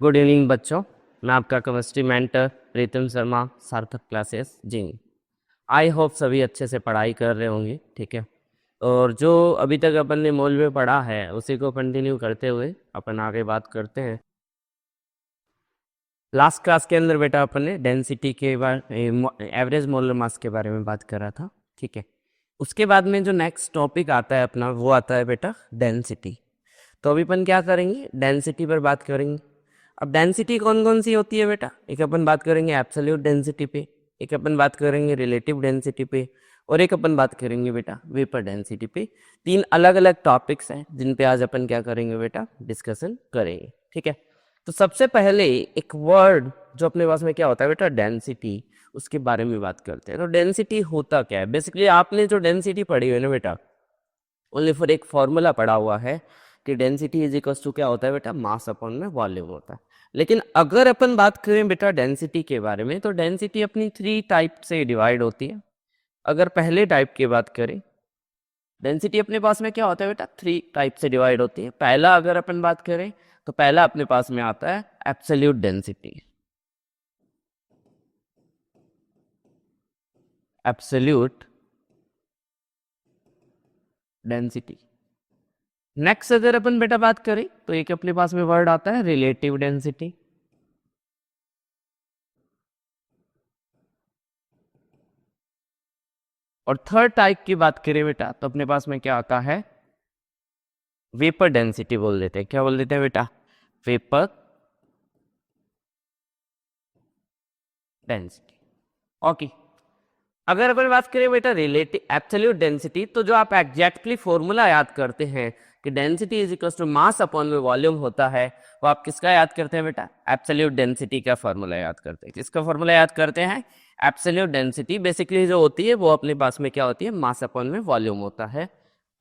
Good evening बच्चों, मैं आपका केमिस्ट्री मेंटर प्रीतम शर्मा, सार्थक क्लासेस जी। आई होप सभी अच्छे से पढ़ाई कर रहे होंगे, ठीक है। और जो अभी तक अपन ने मूल में पढ़ा है उसी को कंटिन्यू करते हुए अपन आगे बात करते हैं। लास्ट क्लास के अंदर बेटा अपन ने डेंसिटी के बारे, एवरेज मोलर मास के बारे में बात करा था, ठीक है। उसके बाद में जो नेक्स्ट टॉपिक आता है अपना, वो आता है बेटा डेंसिटी। तो अभी अपन क्या करेंगे, डेंसिटी पर बात करेंगे। अब डेंसिटी कौन कौन सी होती है बेटा, एक अपन बात करेंगे एब्सोल्यूट डेंसिटी पे, एक अपन बात करेंगे रिलेटिव डेंसिटी पे, और एक अपन बात करेंगे बेटा वेपर डेंसिटी पे। तीन अलग अलग टॉपिक्स हैं जिन पे आज अपन क्या करेंगे बेटा, डिस्कशन करेंगे, ठीक है। तो सबसे पहले एक वर्ड जो अपने पास में क्या होता है बेटा, डेंसिटी, उसके बारे में बात करते हैं। तो डेंसिटी होता क्या है, बेसिकली आपने जो डेंसिटी पढ़ी हुई है ना बेटा, ओनली फॉर एक फॉर्मूला पढ़ा हुआ है कि डेंसिटी इज इक्वल टू क्या होता है बेटा, मास अपॉन में वॉल्यूम होता है। लेकिन अगर अपन बात करें बेटा डेंसिटी के बारे में, तो डेंसिटी अपनी 3 टाइप से डिवाइड होती है। अगर पहले टाइप की बात करें, डेंसिटी अपने पास में क्या होता है बेटा, 3 टाइप से डिवाइड होती है। पहला अगर अपन बात करें तो पहला अपने पास में आता है absolute density. Absolute density. Next अगर अपन बेटा बात करें तो एक अपने पास में वर्ड आता है रिलेटिव डेंसिटी। और थर्ड टाइप की बात करें बेटा तो अपने पास में क्या आता है, वेपर डेंसिटी बोल देते हैं। क्या बोल देते हैं बेटा, वेपर डेंसिटी। ओके, अगर अपन बात करें बेटा रिलेटिव एब्सोल्यूट डेंसिटी, तो जो आप एग्जैक्टली फॉर्मूला याद करते हैं कि density is equal to mass upon में वॉल्यूम होता है, वो आप किसका याद करते हैं बेटा, एब्सोल्यूट डेंसिटी का फॉर्मूला याद करते हैं। किसका फॉर्मूला याद करते हैं, एब्सोल्यूट डेंसिटी। बेसिकली जो होती है वो अपने पास में क्या होती है, मास अपॉन में वॉल्यूम होता है।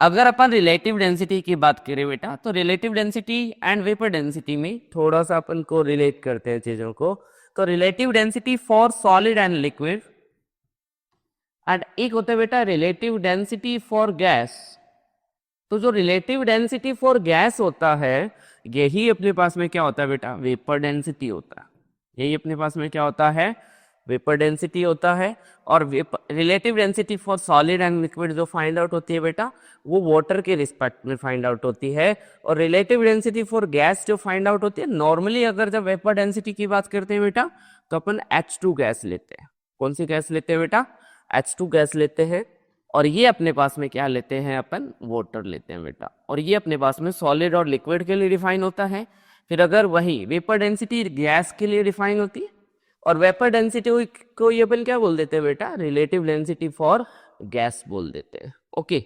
अगर अपन रिलेटिव डेंसिटी की बात करें बेटा, तो relative density and vapour density में थोड़ा सा अपन को रिलेट करते हैं चीजों को। तो relative density for solid and liquid, and एक होता है बेटा रिलेटिव डेंसिटी फॉर गैस। तो जो रिलेटिव डेंसिटी फॉर गैस होता है, यही अपने पास में क्या होता है बेटा, वेपर डेंसिटी होता है। यही अपने पास में क्या होता है, वेपर डेंसिटी होता है। और relative density for solid and liquid जो फाइंड आउट होती है बेटा, वो वाटर के रिस्पेक्ट में फाइंड आउट होती है। और रिलेटिव डेंसिटी फॉर गैस जो फाइंड आउट होती है, नॉर्मली अगर जब वेपर डेंसिटी की बात करते हैं बेटा, तो अपन H2 गैस लेते हैं। कौन सी गैस लेते हैं बेटा, H2 गैस लेते हैं। और ये अपने पास में क्या लेते हैं, अपन वाटर लेते हैं बेटा। और ये अपने पास में सॉलिड और लिक्विड के लिए डिफाइन होता है। फिर अगर वही वेपर डेंसिटी गैस के लिए डिफाइन होती है, और वेपर डेंसिटी को ये अपन क्या बोल देते हैं बेटा, रिलेटिव डेंसिटी फॉर गैस बोल देते हैं। ओके,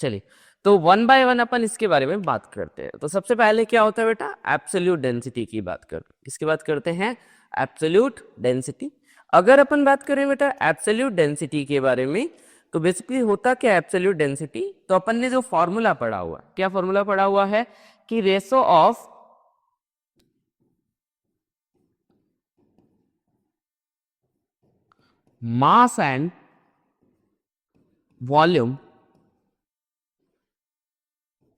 चलिए तो वन बाय वन अपन इसके बारे में बात करते हैं। तो सबसे पहले क्या होता है बेटा, एब्सोल्यूट डेंसिटी की बात करते हैं। किसकी बात करते हैं, एब्सोल्यूट डेंसिटी। अगर अपन बात करें बेटा एब्सोल्यूट डेंसिटी के बारे में, तो बेसिकली होता क्या है एब्सोल्यूट डेंसिटी, तो अपन ने जो फॉर्मूला पढ़ा हुआ, क्या फॉर्मूला पढ़ा हुआ है कि ratio of mass and volume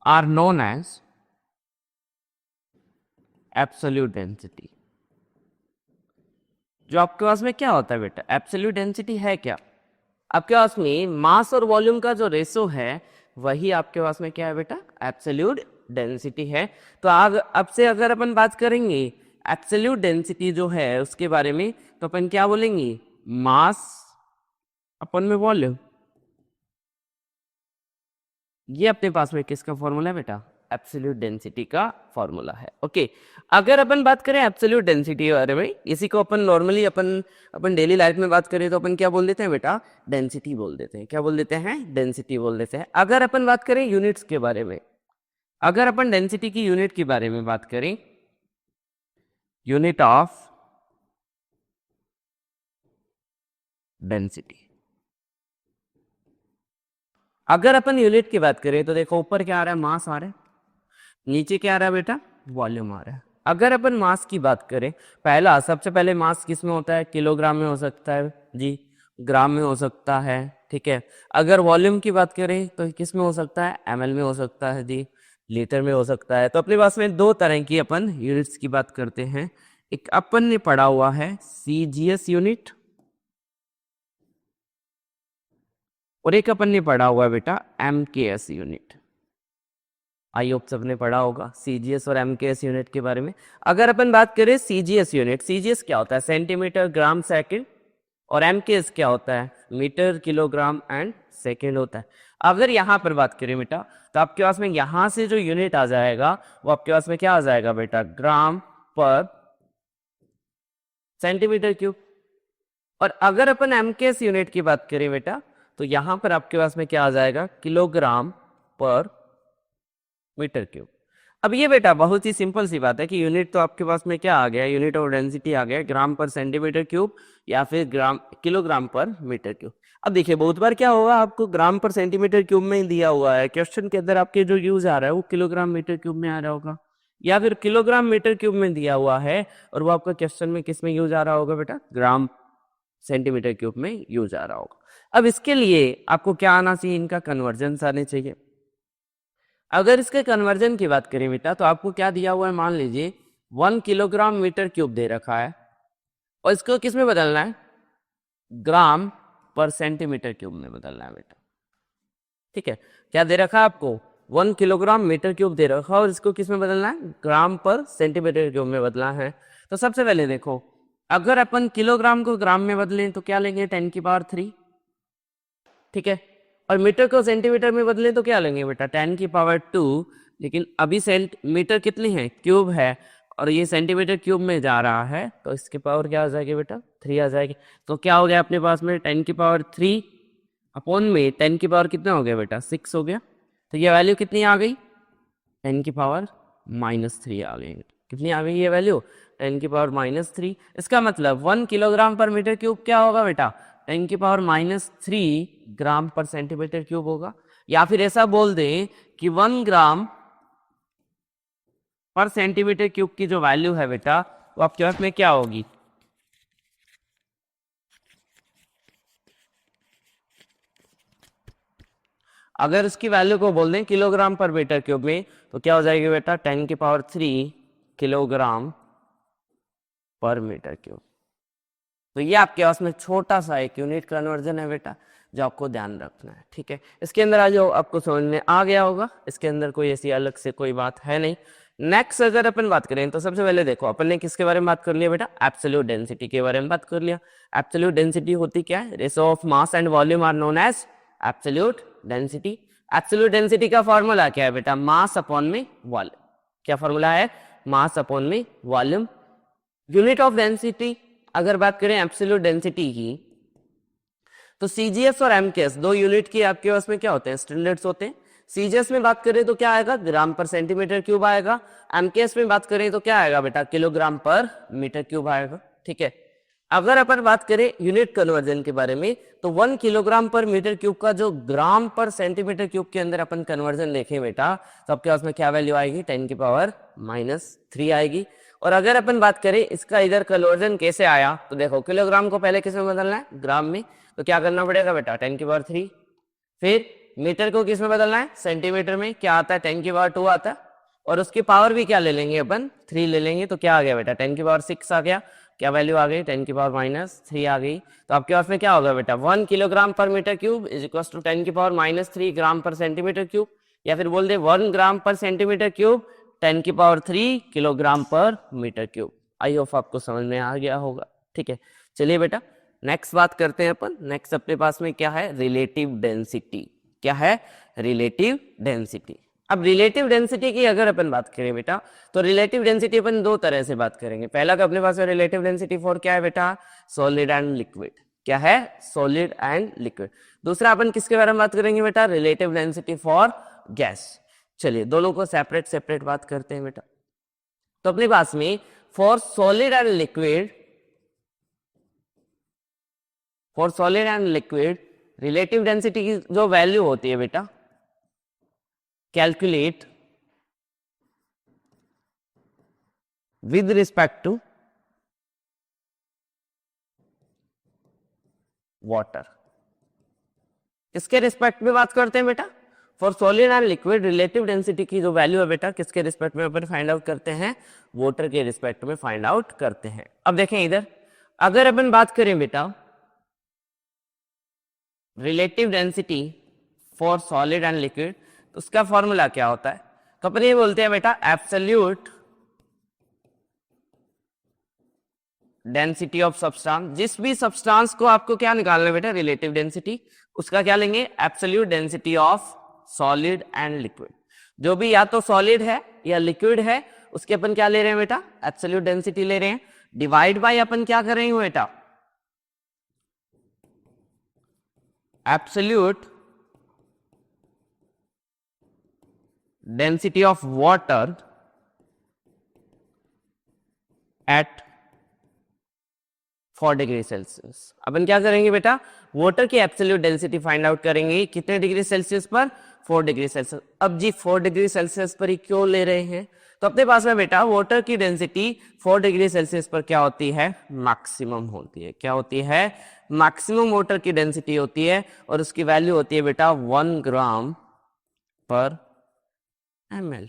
are known as absolute density. जो आपके पास में क्या होता है बेटा, एब्सोल्यूट डेंसिटी है क्या, आपके पास में मास और वॉल्यूम का जो रेशो है, वही आपके पास में क्या है बेटा, एब्सोल्यूट डेंसिटी है। तो आग अब से अगर अपन बात करेंगे एब्सोल्यूट डेंसिटी जो है उसके बारे में, तो अपन क्या बोलेंगे, मास अपन में वॉल्यूम। ये अपने पास में किसका फॉर्मूला है बेटा, एब्सोल्यूट डेंसिटी का फॉर्मूला है। ओके, अगर अपन बात करें एब्सोल्यूट डेंसिटी के बारे में, इसी को अपन नॉर्मली अपन डेली लाइफ में बात करें तो अपन क्या बोल देते हैं बेटा, डेंसिटी बोल देते हैं। क्या बोल देते हैं, डेंसिटी बोल देते हैं। अगर अपन बात करें यूनिट्स के बारे में, अगर अपन डेंसिटी की यूनिट के बारे में बात करें, यूनिट ऑफ डेंसिटी। अगर अपन यूनिट की बात करें तो देखो ऊपर क्या आ रहा है, मास आ रहा है, नीचे क्या आ रहा है बेटा, वॉल्यूम आ रहा है। अगर अपन मास की बात करें, पहला सबसे पहले मास किस में होता है, किलोग्राम में हो सकता है जी, ग्राम में हो सकता है, ठीक है। अगर वॉल्यूम की बात करें तो किस में हो सकता है, ml में हो सकता है जी, लीटर में हो सकता है। तो अपने पास में दो तरह की अपन यूनिट्स की बात करते हैं। एक अपन ने पढ़ा हुआ है सीजीएस यूनिट, और एक अपन ने पढ़ा हुआ है बेटा एमकेएस यूनिट। आई होप सबने पढ़ा होगा सीजीएस और एमकेएस यूनिट के बारे में। अगर अपन बात करें सीजीएस यूनिट, सीजीएस क्या होता है? सेंटीमीटर ग्राम सेकंड, और एमकेएस क्या होता है? मीटर किलोग्राम एंड सेकंड होता है। अगर यहाँ पर बात करें बेटा, तो आपके पास में यहाँ से जो यूनिट आ जाएगा वो आपके पास में क्या आ जाएगा बेटा? ग्राम पर सेंटीमीटर क्यूब। और अगर अपन एमकेएस यूनिट की बात करें बेटा, तो यहां पर आपके पास में क्या आ जाएगा? किलोग्राम पर मीटर क्यूब। अब ये बेटा बहुत ही सिंपल सी बात है कि यूनिट तो आपके पास में क्या आ गया? यूनिट ऑफ डेंसिटी आ गया, ग्राम पर सेंटीमीटर क्यूब या फिर ग्राम किलोग्राम पर मीटर क्यूब। अब देखिए बहुत बार क्या होगा, आपको ग्राम पर सेंटीमीटर क्यूब में ही दिया हुआ है, क्वेश्चन के अंदर आपके जो यूज आ रहा है वो किलोग्राम मीटर क्यूब में आ रहा होगा, या फिर किलोग्राम मीटर क्यूब में दिया हुआ है और वो आपका क्वेश्चन में किस में यूज आ रहा होगा बेटा? ग्राम सेंटीमीटर क्यूब में यूज आ रहा होगा। अब इसके लिए आपको क्या आना चाहिए? इनका कन्वर्जन आने चाहिए। अगर इसके कन्वर्जन की बात करें बेटा, तो आपको क्या दिया हुआ है? मान लीजिए 1 किलोग्राम मीटर क्यूब दे रखा है और इसको किस में बदलना है? ग्राम पर सेंटीमीटर क्यूब में बदलना है बेटा। ठीक है, क्या दे रखा है आपको? 1 किलोग्राम मीटर क्यूब दे रखा है और इसको किस में बदलना है? ग्राम पर सेंटीमीटर क्यूब में बदलना है। तो सबसे पहले देखो, अगर अपन किलोग्राम को ग्राम में बदलें तो क्या लेंगे? 10⁻3। ठीक है, और मीटर को सेंटीमीटर में बदलें तो क्या लेंगे बेटा? 10⁻2। लेकिन अभी मीटर कितनी है? क्यूब है, और ये सेंटीमीटर क्यूब में जा रहा है, तो इसकी पावर क्या आ जाएगी बेटा? 3 आ जाएगी। तो क्या हो गया अपने पास में? 10⁻3 अपॉन में 10 की पावर कितना हो गया बेटा? 6 हो गया। तो ये वैल्यू कितनी आ गई? 10⁻³ आ गई। कितनी आ गई ये वैल्यू? 10⁻³ इसका मतलब 1 किलोग्राम पर मीटर क्यूब क्या होगा बेटा? 10⁻³ ग्राम पर सेंटीमीटर क्यूब होगा। या फिर ऐसा बोल दें कि 1 ग्राम पर सेंटीमीटर क्यूब की जो वैल्यू है बेटा, वो आपके पास में क्या होगी? अगर उसकी वैल्यू को बोल दें किलोग्राम पर मीटर क्यूब में, तो क्या हो जाएगी बेटा? 10⁻³ किलोग्राम पर मीटर क्यूब। तो ये आपके पास में छोटा सा एक यूनिट कन्वर्जन है बेटा, जो आपको ध्यान रखना है। ठीक है, इसके अंदर आज आपको समझ में आ गया होगा, इसके अंदर कोई ऐसी अलग से कोई बात है नहीं। नेक्स्ट अगर अपन बात करें तो सबसे पहले देखो, अपन ने किसके बारे में बात कर लिया बेटा? एब्सोल्यूट डेंसिटी के बारे में बात कर लिया। एब्सोल्यूट डेंसिटी होती क्या है? Ratio of mass and volume are known as absolute density. Absolute density का फॉर्मूला क्या है बेटा? मास अपॉन में वॉल्यूम। क्या फॉर्मूला है? मास अपॉन में वॉल्यूम। यूनिट ऑफ डेंसिटी अगर बात करें एब्सोल्यूट डेंसिटी की, तो सीजीएस और एमकेएस दो यूनिट की आपके पास में क्या होते हैं? स्टैंडर्ड्स होते हैं। सीजीएस में बात करें तो क्या आएगा? ग्राम पर सेंटीमीटर क्यूब आएगा। एमकेएस में बात करें तो क्या आएगा बेटा? किलोग्राम पर मीटर क्यूब आएगा। ठीक है, अगर अपन बात करें यूनिट कन्वर्जन के बारे में, तो 1 किलोग्राम पर मीटर क्यूब का जो ग्राम पर सेंटीमीटर क्यूब के अंदर अपन कन्वर्जन देखें बेटा, तो आपके पास में क्या वैल्यू आएगी? 10⁻³ आएगी। और अगर अपन बात करें इसका इधर कन्वर्जन कैसे आया, तो देखो किलोग्राम को पहले किस में बदलना है? ग्राम में। तो क्या करना पड़ेगा बेटा? 10⁻3। फिर मीटर को किस में बदलना है? सेंटीमीटर में। क्या आता है? 10⁻2 आता है। और उसकी पावर भी क्या ले लेंगे अपन? 3 ले लेंगे। तो क्या आ गया बेटा? 10⁻6 आ गया। क्या वैल्यू आ गई? 10⁻³ आ गई। तो आपके पास में क्या होगा बेटा? 1 किलोग्राम पर metre cube is equal to 10⁻³ gram पर सेंटीमीटर क्यूब, या फिर बोल दे 1 ग्राम पर सेंटीमीटर क्यूब 10⁻³ किलोग्राम पर मीटर क्यूब। आई होप आपको समझ में आ गया होगा। ठीक है, चलिए बेटा नेक्स्ट बात करते हैं अपन। नेक्स्ट अपने पास में क्या है? Relative density. क्या है? Relative density. अब रिलेटिव डेंसिटी की अगर अपन बात करें बेटा, तो रिलेटिव डेंसिटी अपन दो तरह से बात करेंगे। पहला का अपने पास में रिलेटिव डेंसिटी फॉर क्या है बेटा? Solid and liquid. क्या है? Solid and liquid. दूसरा अपन किसके बारे में बात करेंगे बेटा? Relative density for gas. चलिए दोनों को सेपरेट सेपरेट बात करते हैं बेटा। तो अपने पास में for solid and liquid, for solid and liquid relative density की जो वैल्यू होती है बेटा, calculate with respect to water. किसके रिस्पेक्ट में बात करते हैं बेटा? For solid and liquid relative density की जो वैल्यू है बेटा किसके रिस्पेक्ट में अपन फाइंड आउट करते हैं, वाटर के रिस्पेक्ट में फाइंड आउट करते हैं। अब देखें इधर, अगर अपन बात करें बेटा relative density for solid and liquid, तो उसका फॉर्मूला क्या होता है, तो अपन ये बोलते हैं बेटा एब्सोल्यूट डेंसिटी ऑफ सब्सटेंस। जिस भी सब्सटेंस को आपको क्या निकालना है बेटा, रिलेटिव डेंसिटी, उसका क्या लेंगे, absolute density of solid and liquid. जो भी या तो सॉलिड है या लिक्विड है उसके अपन क्या ले रहे हैं बेटा, एब्सोल्यूट डेंसिटी ले रहे हैं, डिवाइड बाय अपन क्या कर रहे हैं बेटा, absolute density of water at 4 degree Celsius. अपन क्या करेंगे बेटा, वाटर की एब्सोल्यूट डेंसिटी फाइंड आउट करेंगे, कितने डिग्री सेल्सियस पर, 4 डिग्री सेल्सियस। अब जी 4 डिग्री सेल्सियस पर ही क्यों ले रहे हैं, तो अपने पास में बेटा वाटर की डेंसिटी 4 डिग्री सेल्सियस पर क्या होती है, मैक्सिमम होती है। क्या होती है, मैक्सिमम वाटर की डेंसिटी होती है और उसकी वैल्यू होती है बेटा 1 ग्राम पर ml।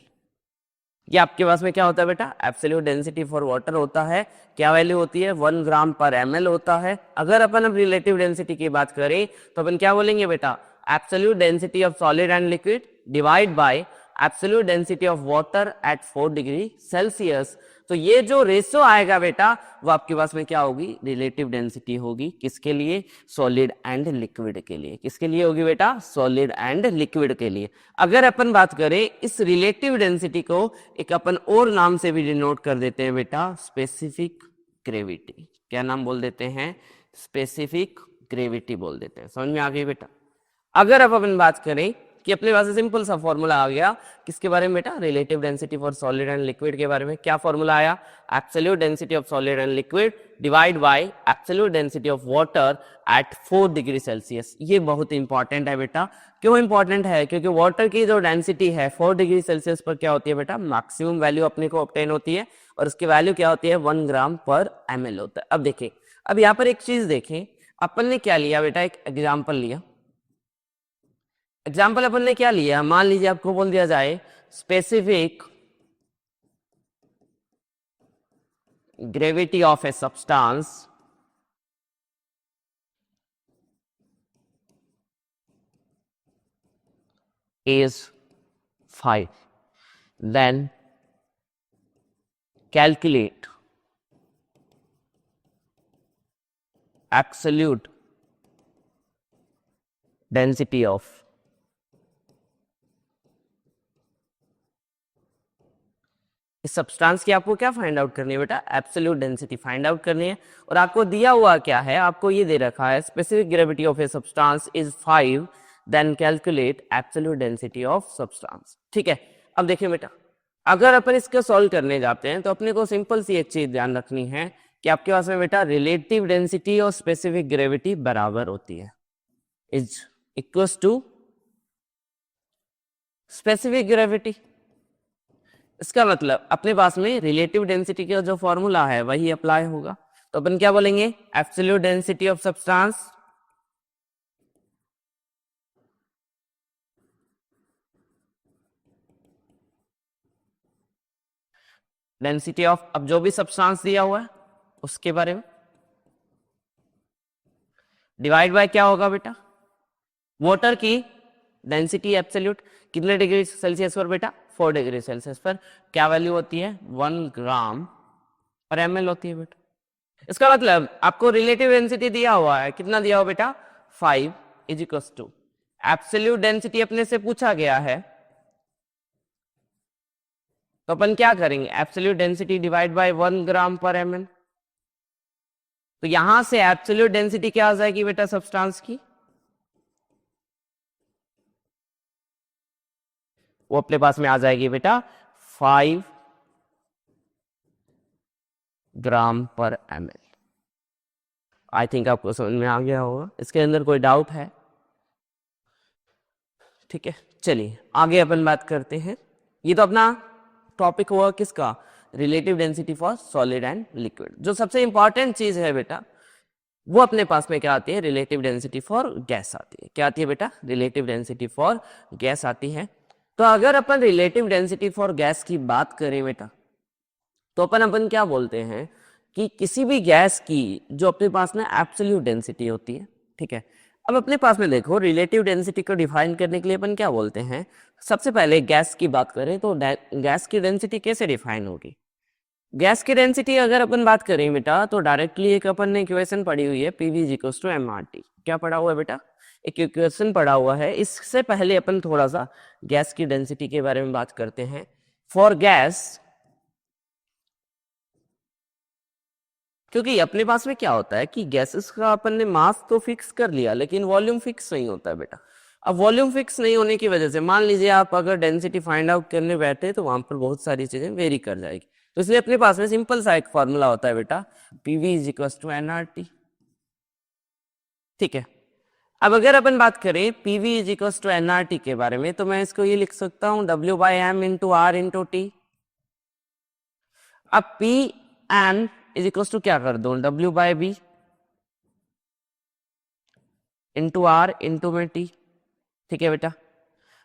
ये आपके पास में क्या होता है बेटा, एब्सोल्यूट डेंसिटी फॉर वाटर होता है, क्या वैल्यू होती है, 1 ग्राम पर ml होता है। अगर अपन अब रिलेटिव डेंसिटी की बात करें तो अपन क्या बोलेंगे बेटा, absolute density of solid and liquid divide by absolute density of water at 4 degree Celsius. तो ये जो रेशियो आएगा बेटा वो आपके पास में क्या होगी, रिलेटिव डेंसिटी होगी, किसके लिए, सॉलिड एंड लिक्विड के लिए। किसके लिए होगी बेटा, सॉलिड एंड लिक्विड के लिए। अगर अपन बात करें इस रिलेटिव डेंसिटी को एक अपन और नाम से भी डिनोट कर देते हैं बेटा, स्पेसिफिक ग्रेविटी। क्या नाम बोल देते हैं, स्पेसिफिक ग्रेविटी बोल देते हैं। समझ में आ गई बेटा। अगर अब अपन बात करें कि अपने पास सिंपल सा फॉर्मूला आ गया किसके बारे में बेटा, relative density for solid and liquid के बारे में। क्या फॉर्मूला आया, absolute density of solid and liquid divide by absolute density of water at 4 degree Celsius. ये बहुत इंपॉर्टेंट है बेटा। क्यों इंपॉर्टेंट है, क्योंकि वाटर की जो डेंसिटी है 4 डिग्री सेल्सियस पर क्या होती है बेटा, मैक्सिमम वैल्यू अपने को ऑब्टेन होती है और उसकी वैल्यू क्या होती है, 1 ग्राम पर ml होता है। अब देखें, अब यहाँ पर एक चीज देखें, अपन ने क्या लिया बेटा, एक एग्जाम्पल लिया। एग्जाम्पल अपन ने क्या लिया, मान लीजिए आपको बोल दिया जाए specific gravity of a substance is 5, then calculate absolute density of इस सब्सटेंस की आपको क्या फाइंड आउट करनी है बेटा, एब्सोल्यूट डेंसिटी फाइंड आउट करनी है। और आपको दिया हुआ क्या है, आपको ये दे रखा है specific gravity of a substance is 5, then calculate absolute density of substance. ठीक है, अब देखिए बेटा, अगर अपन इसको सॉल्व करने जाते हैं तो अपने को सिंपल सी एक चीज ध्यान रखनी है कि आपके पास में बेटा रिलेटिव डेंसिटी और स्पेसिफिक ग्रेविटी बराबर होती है, is equals to specific gravity. इसका मतलब अपने पास में रिलेटिव डेंसिटी का जो फॉर्मूला है वही अप्लाई होगा। तो अपन क्या बोलेंगे, absolute density of substance density of, अब जो भी सब्सटेंस दिया हुआ है उसके बारे में, डिवाइड बाय क्या होगा बेटा, वाटर की डेंसिटी एब्सोल्यूट कितने डिग्री सेल्सियस पर बेटा, 4 डिग्री सेल्सियस पर। क्या वैल्यू होती है, 1 ग्राम पर ml होती है बेटा। इसका मतलब आपको रिलेटिव डेंसिटी दिया हुआ है, कितना दिया हुआ बेटा, 5 is equals to absolute density अपने से पूछा गया है, तो अपन क्या करेंगे, absolute density divide by 1 gram पर ml। तो यहां से एब्सोल्यूट डेंसिटी क्या आ जाएगी बेटा सब्सटेंस की, वो अपने पास में आ जाएगी बेटा 5 ग्राम पर ml। आई थिंक आपको समझ में आ गया होगा, इसके अंदर कोई डाउट है, ठीक है। चलिए आगे अपन बात करते हैं। ये तो अपना टॉपिक हुआ किसका, relative density for solid and liquid. जो सबसे इंपॉर्टेंट चीज है बेटा, वो अपने पास में क्या आती है, रिलेटिव डेंसिटी फॉर गैस आती है। क्या आती है बेटा, रिलेटिव डेंसिटी फॉर गैस आती है। तो अगर अपन रिलेटिव डेंसिटी फॉर गैस की बात करें बेटा, तो अपन क्या बोलते हैं कि किसी भी गैस की जो अपने पास में एब्सोल्यूट डेंसिटी होती है, ठीक है। अब अपने पास में देखो रिलेटिव डेंसिटी को डिफाइन करने के लिए अपन क्या बोलते हैं, सबसे पहले गैस की बात करें तो गैस की डेंसिटी कैसे डिफाइन होगी। गैस की डेंसिटी अगर अपन बात करें बेटा, तो डायरेक्टली एक अपन ने इक्वेशन पढ़ी हुई है, PV is equals to MRT. क्या पढ़ा हुआ है बेटा, एक इक्वेशन पढ़ा हुआ है। इससे पहले अपन थोड़ा सा गैस की डेंसिटी के बारे में बात करते हैं। फॉर गैस, क्योंकि अपने पास में क्या होता है कि गैसेस का अपन ने मास तो फिक्स कर लिया, लेकिन वॉल्यूम फिक्स नहीं होता है बेटा। अब वॉल्यूम फिक्स नहीं होने की वजह से मान लीजिए आप अगर डेंसिटी फाइंड आउट करने बैठे तो वहां पर बहुत सारी चीजें वेरी कर जाएगी। तो इसलिए अपने पास में सिंपल सा एक फॉर्मूला होता है बेटा, PV is equal to nRT, ठीक है। अब अगर अपन बात करें PV is equal to nRT के बारे में, तो मैं इसको ये लिख सकता हूं W by M into R into T. अब P N is equal to क्या कर दो, W by B into R into में टी, ठीक है बेटा।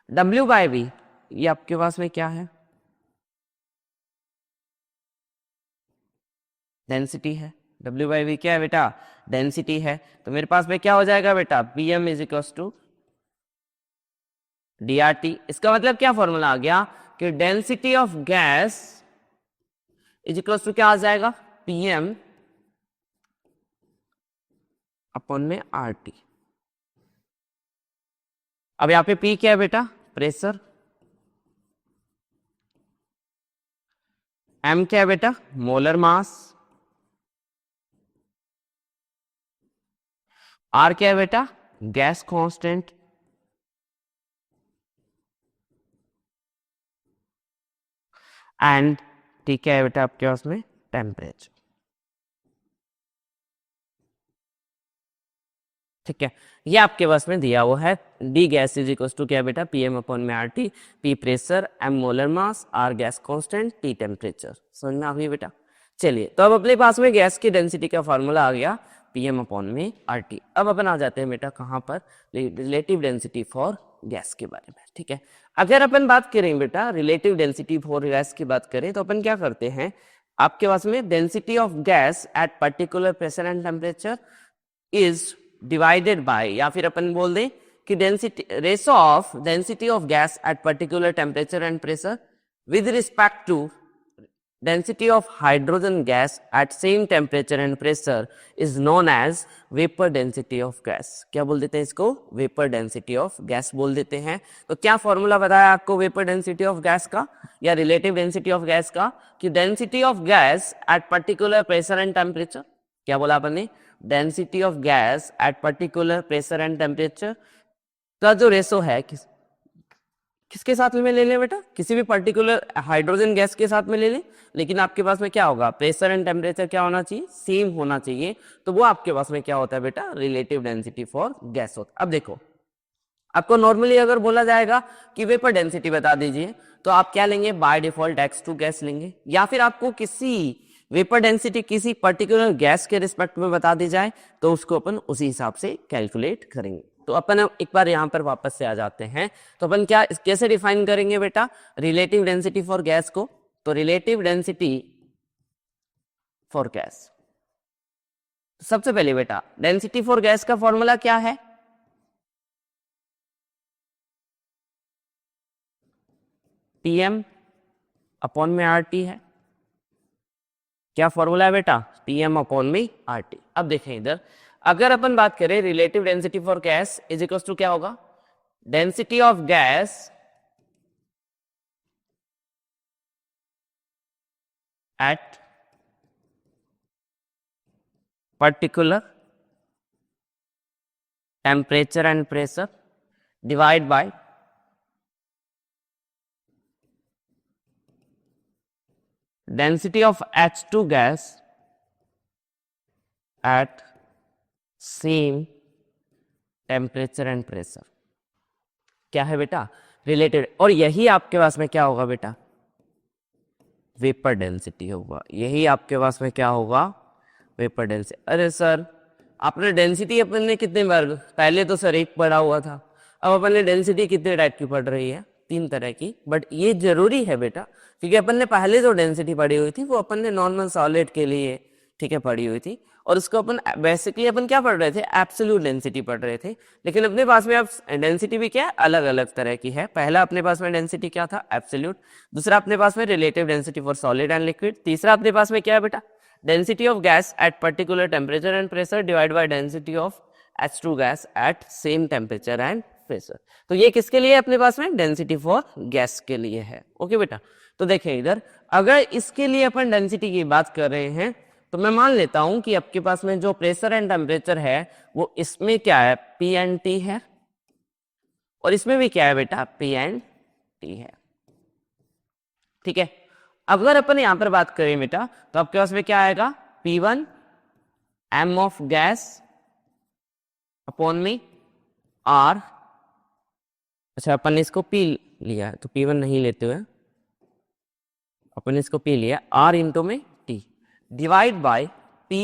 डब्ल्यू बाई बी ये आपके पास में क्या है, डेंसिटी है। डब्ल्यू बाई वी क्या है बेटा, डेंसिटी है। तो मेरे पास में क्या हो जाएगा बेटा, P M is equal to d R T. इसका मतलब क्या फॉर्मूला आ गया कि density of gas is equal to क्या आ जाएगा, पी एम अपॉन में आर टी। अब यहां पे पी क्या है बेटा, प्रेशर, एम क्या है बेटा, मोलर मास, आर क्या है बेटा, गैस कांस्टेंट, एंड टी क्या है बेटा आपके पास में, टेम्परेचर, ठीक है। ये आपके पास में दिया हुआ है, d gas is equal to क्या बेटा, पी एम अपॉन में R T, P pressure, M molar mass, R gas constant, T temperature. समझ में आ गई बेटा। चलिए, तो अब अपने पास में गैस की डेंसिटी का फॉर्मूला आ गया, पी एम अपॉन में आर टी। अब अपन आ जाते हैं बेटा कहाँ पर, रिलेटिव डेंसिटी फॉर गैस के बारे में, ठीक है। अगर अपन बात करें बेटा रिलेटिव डेंसिटी फॉर गैस की बात करें, तो अपन क्या करते हैं, आपके पास में density of gas at particular pressure and temperature is divided by, या फिर अपन बोल दें कि density, ratio of density of gas at particular temperature and pressure with respect to density of hydrogen gas at same temperature and pressure is known as vapour density of gas. क्या बोल देते हैं इसको, वेपर डेंसिटी ऑफ गैस बोल देते हैं। तो क्या फॉर्मूला बताया आपको वेपर डेंसिटी ऑफ गैस का या रिलेटिव डेंसिटी ऑफ गैस का, कि density of gas at particular pressure and temperature, क्या बोला अपन ने, density of gas at particular pressure and temperature का जो रेशो है किसके साथ में ले लें बेटा, किसी भी पर्टिकुलर हाइड्रोजन गैस के साथ में ले लें, लेकिन आपके पास में क्या होगा, प्रेशर एंड टेम्परेचर क्या होना चाहिए, सेम होना चाहिए। तो वो आपके पास में क्या होता है बेटा, रिलेटिव डेंसिटी फॉर गैस होता है। अब देखो, आपको नॉर्मली अगर बोला जाएगा कि वेपर डेंसिटी बता दीजिए, तो आप क्या लेंगे, बाय डिफॉल्ट X2 गैस लेंगे, या फिर आपको किसी वेपर डेंसिटी किसी पर्टिकुलर गैस के रिस्पेक्ट में बता दी जाए तो उसको अपन उसी हिसाब से कैलकुलेट करेंगे। तो अपन एक बार यहां पर वापस से आ जाते हैं, तो अपन क्या कैसे डिफाइन करेंगे बेटा रिलेटिव डेंसिटी फॉर गैस को। तो रिलेटिव डेंसिटी फॉर गैस, सबसे पहले बेटा डेंसिटी फॉर गैस का फॉर्मूला क्या है, Tm अपॉन में RT है। क्या फॉर्मूला है बेटा, Tm अपॉन में RT। अब देखें इधर, अगर अपन बात करें relative density for gas is equal to क्या होगा, density of gas at particular temperature and pressure divide by density of H2 gas at same temperature and pressure। क्या है बेटा, रिलेटेड। और यही आपके पास में क्या होगा बेटा, वेपर डेंसिटी होगा। यही आपके पास में क्या होगा, वेपर डेंसिटी। अरे सर आपने डेंसिटी अपन ने कितने बार, पहले तो सर एक पढ़ा हुआ था, अब अपन ने डेंसिटी कितने टाइप की पढ़ रही है, 3 तरह की। बट ये जरूरी है बेटा, क्योंकि अपन ने पहले जो डेंसिटी पढ़ी हुई थी वो अपन ने नॉर्मल सॉलिड के लिए, ठीक है, पढ़ी हुई थी, और उसको अपन बेसिकली अपन क्या पढ़ रहे थे, एब्सोल्यूट डेंसिटी पढ़ रहे थे। लेकिन अपने पास में अब डेंसिटी भी क्या है, अलग अलग तरह की है। पहला अपने पास में डेंसिटी क्या था, एब्सोल्यूट। दूसरा अपने पास में relative density for solid and liquid. तीसरा अपने पास में क्या है बेटा, density of gas at particular temperature and pressure divide by density of H2 gas at same temperature and pressure. तो ये किसके लिए अपने पास में, डेंसिटी फॉर गैस के लिए है। ओके बेटा, तो देखें इधर, अगर इसके लिए अपन डेंसिटी की बात कर रहे हैं तो मैं मान लेता हूं कि आपके पास में जो प्रेशर एंड टेम्परेचर है वो इसमें क्या है, P एंड T है, और इसमें भी क्या है बेटा, P एंड T है। ठीक है, अगर अपन यहां पर बात करें बेटा तो आपके पास में क्या आएगा, P1 M of gas upon में R। अच्छा, अपन ने इसको P लिया है तो P1 नहीं लेते हुए अपन ने इसको P लिया, R इंटू में T divide by P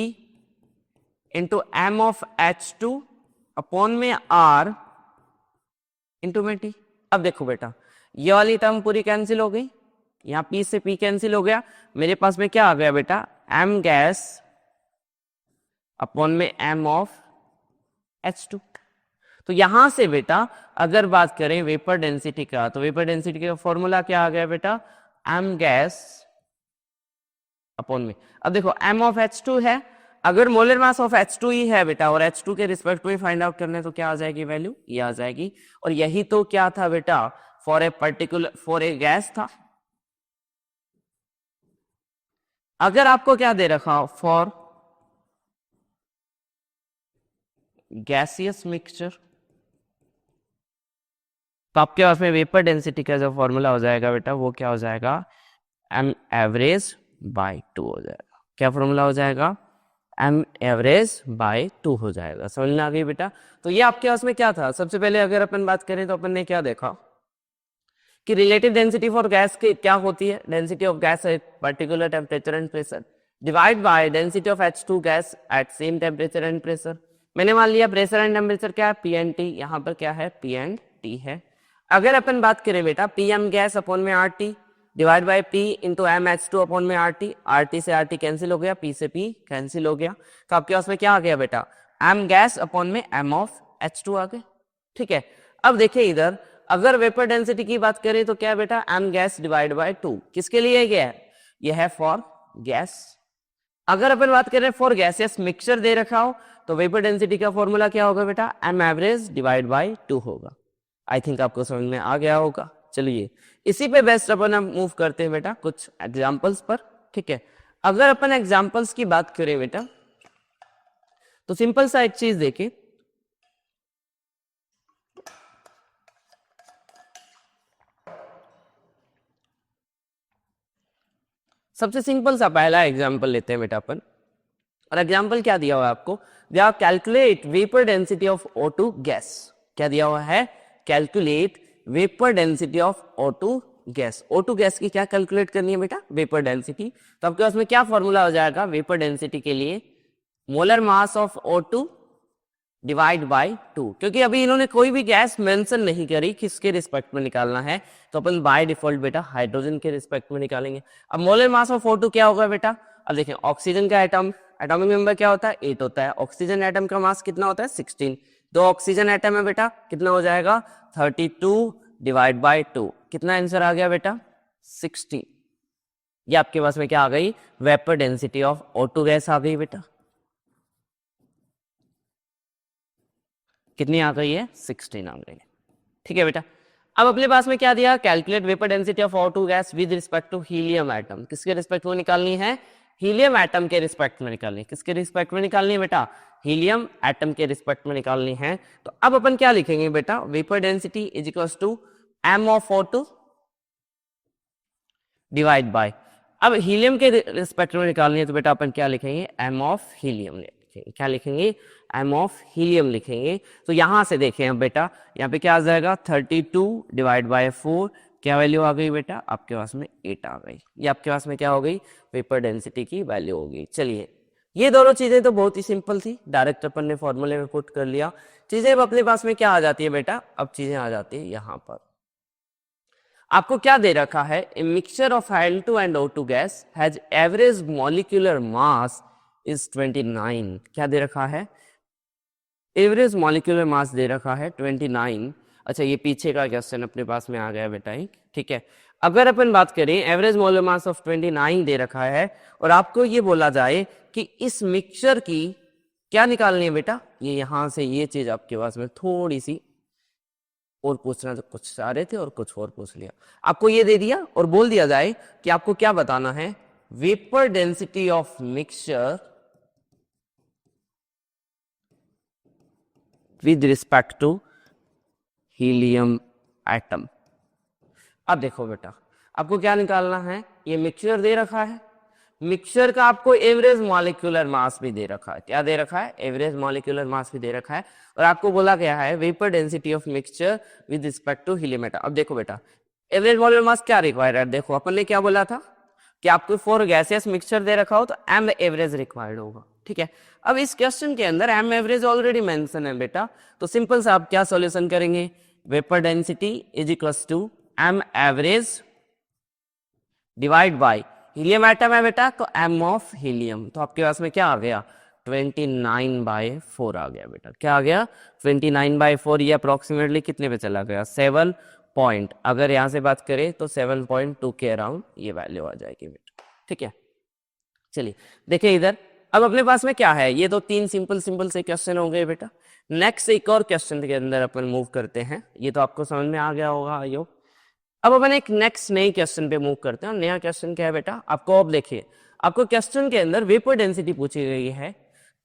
into M of H2 upon में R इंटू में T। अब देखो बेटा, ये वाली टर्म पूरी कैंसिल हो गई, यहाँ P से P कैंसिल हो गया, मेरे पास में क्या आ गया बेटा, M गैस अपॉन में M ऑफ H2। तो यहां से बेटा अगर बात करें वेपर डेंसिटी का, तो वेपर डेंसिटी का फॉर्मूला क्या आ गया बेटा, M गैस अपॉन में, अब देखो M ऑफ H2 है, अगर मोलर मास ऑफ H2 ही है बेटा और H2 के रिस्पेक्ट में फाइंड आउट करने, तो क्या आ जाएगी वैल्यू, ये आ जाएगी। और यही तो क्या था बेटा, for a particular, for a gas था। अगर आपको क्या दे रखा हो, फॉर गैसियस मिक्सचर, तो आपके पास में वेपर डेंसिटी का जो फॉर्मूला हो जाएगा बेटा वो क्या हो जाएगा, M एवरेज बाय 2 हो जाएगा। क्या फॉर्मूला हो जाएगा, M एवरेज बाय 2 हो जाएगा। समझ में आ गई बेटा। तो ये आपके पास में क्या था, सबसे पहले अगर अपन बात करें तो अपन ने क्या देखा कि रिलेटिव डेंसिटी फॉर गैस की क्या होती है, density of gas at particular temperature and pressure divide by density of H2 gas at same temperature and pressure. मैंने मान लिया प्रेशर एंड टेम्परेचर क्या है, P एंड T, यहाँ पर क्या है, P एंड T है। अगर अपन बात करें बेटा PM गैस अपॉन में RT divide by P into MH2 upon में RT से RT कैंसिल हो गया, P से P कैंसिल हो गया, तो आपके पास में क्या आ गया बेटा, M गैस अपॉन में M ऑफ H2 आ गए। ठीक है, अब देखिए इधर अगर वेपर डेंसिटी की बात करें तो क्या बेटा, M गैस डिवाइड बाय 2 किसके लिए गया है, यह है फॉर गैस। अगर अपन बात करें फॉर गैसियस मिक्सचर दे रखा हो तो वेपर डेंसिटी का फॉर्मूला क्या होगा बेटा, M एवरेज डिवाइड बाय 2 होगा। आई थिंक आपको समझ में आ गया होगा। चलिए इसी पे बेस्ट अपन हम मूव करते हैं बेटा कुछ एग्जांपल्स पर। ठीक है, अगर अपन एग्जांपल्स की बात करें बेटा तो सिंपल सा एक चीज देखिए, सबसे सिंपल सा पहला एग्जांपल लेते हैं बेटा अपन, और एग्जांपल क्या दिया हुआ है आपको, दिया calculate vapour density of O2 gas. क्या दिया हुआ है, calculate vapour density of O2 gas. O2 gas की क्या कैलकुलेट करनी है बेटा, वेपर डेंसिटी। तो आपके पास में क्या फॉर्मूला हो जाएगा वेपर डेंसिटी के लिए, molar mass of O2 divide bye 2, क्योंकि अभी इन्होंने कोई भी गैस मेंशन नहीं करी किसके रिस्पेक्ट में निकालना है, तो अपन बाय डिफॉल्ट बेटा हाइड्रोजन के रिस्पेक्ट में निकालेंगे। अब मोलर मास ऑफ O2 क्या होगा बेटा, अब देखें ऑक्सीजन का एटम, एटॉमिक नंबर क्या होता है 8 होता है, ऑक्सीजन एटम का मास कितना होता है 16, दो ऑक्सीजन एटम है बेटा, कितना हो जाएगा 32 डिवाइड बाय 2, कितना आंसर आ गया बेटा 16। ये आपके पास में क्या आ गई, vapour density of O2 gas आ गई बेटा, कितनी आ गई है 16 आ गई। ठीक है बेटा, अब अपने पास में क्या दिया, calculate vapour density of O2 gas with respect to helium atom. किसके रिस्पेक्ट में निकालनी है, हीलियम एटम के रिस्पेक्ट में निकालनी है। किसके रिस्पेक्ट में निकालनी है बेटा, हीलियम एटम के रिस्पेक्ट में निकालनी है। तो अब अपन क्या लिखेंगे बेटा, vapour density is equals to M of O2 divide by, अब हीलियम के रिस्पेक्ट में निकालनी है तो बेटा अपन क्या लिखेंगे, M ऑफ हीलियम लिखेंगे। क्या लिखेंगे, M ऑफ हीलियम लिखेंगे। तो यहां से देखें अब बेटा, यहाँ पे क्या आ जाएगा 32 डिवाइड बाय 4, क्या वैल्यू आ गई बेटा, आपके पास में 8 आ गई। ये आपके पास में क्या हो गई, वेपर डेंसिटी की वैल्यू हो गई। चलिए ये दोनों चीजें तो बहुत ही सिंपल थी, डायरेक्ट अपन ने फॉर्मूले में पुट कर लिया। चीजें अब अपने पास में क्या आ जाती है बेटा, अब चीजें आ जाती है यहां पर। आपको क्या दे रखा है, a mixture of Al2 and O2 gas has average molecular mass is 29। क्या दे रखा है, एवरेज मॉलिक्यूलर मास दे रखा है 29। अच्छा, ये पीछे का क्वेश्चन अपने पास में आ गया बेटा, ठीक है। अगर अपन बात करें एवरेज मोलर मास ऑफ 29 दे रखा है और आपको ये बोला जाए कि इस मिक्सचर की क्या निकालनी है बेटा, ये यहां से ये चीज आपके पास में थोड़ी सी और पूछना, तो कुछ सारे थे और कुछ और पूछ लिया। आपको ये दे दिया और बोल दिया जाए कि आपको क्या बताना है, vapour density of mixture with respect to helium atom. अब देखो बेटा, आपको क्या निकालना है, ये मिक्सचर दे रखा है, मिक्सचर का आपको एवरेज मॉलिक्यूलर मास भी दे रखा है। क्या दे रखा है, एवरेज मॉलिक्यूलर मास भी दे रखा है, और आपको बोला गया है vapour density of mixture with respect to helium atom. अब देखो बेटा, एवरेज मॉलिक्यूलर मास क्या रिक्वायर्ड है, देखो अपन ने क्या बोला था कि आपको फॉर गैसियस मिक्सचर दे रखा हो तो एम एवरेज रिक्वायर्ड होगा, ठीक है। अब इस क्वेश्चन के अंदर एम एवरेज ऑलरेडी मेंशन है बेटा, तो सिंपल सा आप क्या सॉल्यूशन करेंगे, vapour density is equals to M average divide by helium atom है बेटा, तो एम ऑफ हीलियम, तो आपके पास में क्या आ गया 29/4 आ गया बेटा। क्या आ गया 29/4, ये अप्रोक्सीमेटली कितने पे चला गया 7 पॉइंट, अगर यहां से बात करें तो 7.2 के अराउंड ये वैल्यू आ जाएगी बेटा, ठीक है। चलिए देखिए इधर, अब अपने पास में क्या है, ये तो तीन सिंपल से क्वेश्चन हो गए बेटा। नेक्स्ट एक और क्वेश्चन के अंदर अपन मूव करते हैं, ये तो आपको समझ में आ गया होगा आई होप। अब अपन एक नेक्स्ट नए क्वेश्चन पे मूव करते हैं। नया क्वेश्चन क्या है बेटा, आपको अब देखिए, आपको क्वेश्चन के अंदर वेपर डेंसिटी पूछी गई है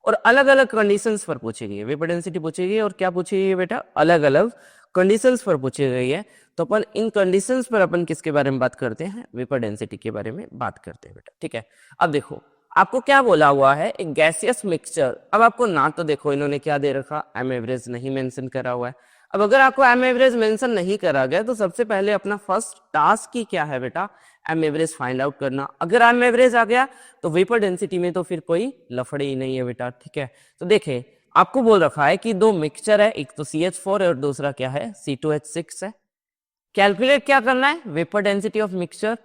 और अलग अलग कंडीशंस पर पूछी गई है। वेपर डेंसिटी पूछी गई है और क्या पूछी गई है बेटा, अलग अलग कंडीशंस पर पूछी गई है। तो अपन इन कंडीशंस पर अपन किसके बारे में बात करते हैं, वेपर डेंसिटी के बारे में बात करते हैं बेटा, ठीक है। अब देखो आपको क्या बोला हुआ है, एक गैसियस मिक्सचर। अब आपको ना तो देखो इन्होंने क्या दे रखा, एम एवरेज नहीं मेंशन करा हुआ है। अब अगर आपको एम एवरेज मेंशन नहीं करा गया तो सबसे पहले अपना फर्स्ट टास्क ही क्या है बेटा, एम एवरेज फाइंड आउट करना। अगर एम एवरेज आ गया तो वेपर डेंसिटी में तो फिर कोई लफड़े ही नहीं है बेटा, ठीक है। तो देखे आपको बोल रखा है कि दो मिक्सचर है, एक तो CH4 है और दूसरा क्या है C2H6 है। कैलकुलेट क्या करना है, vapour density of mixture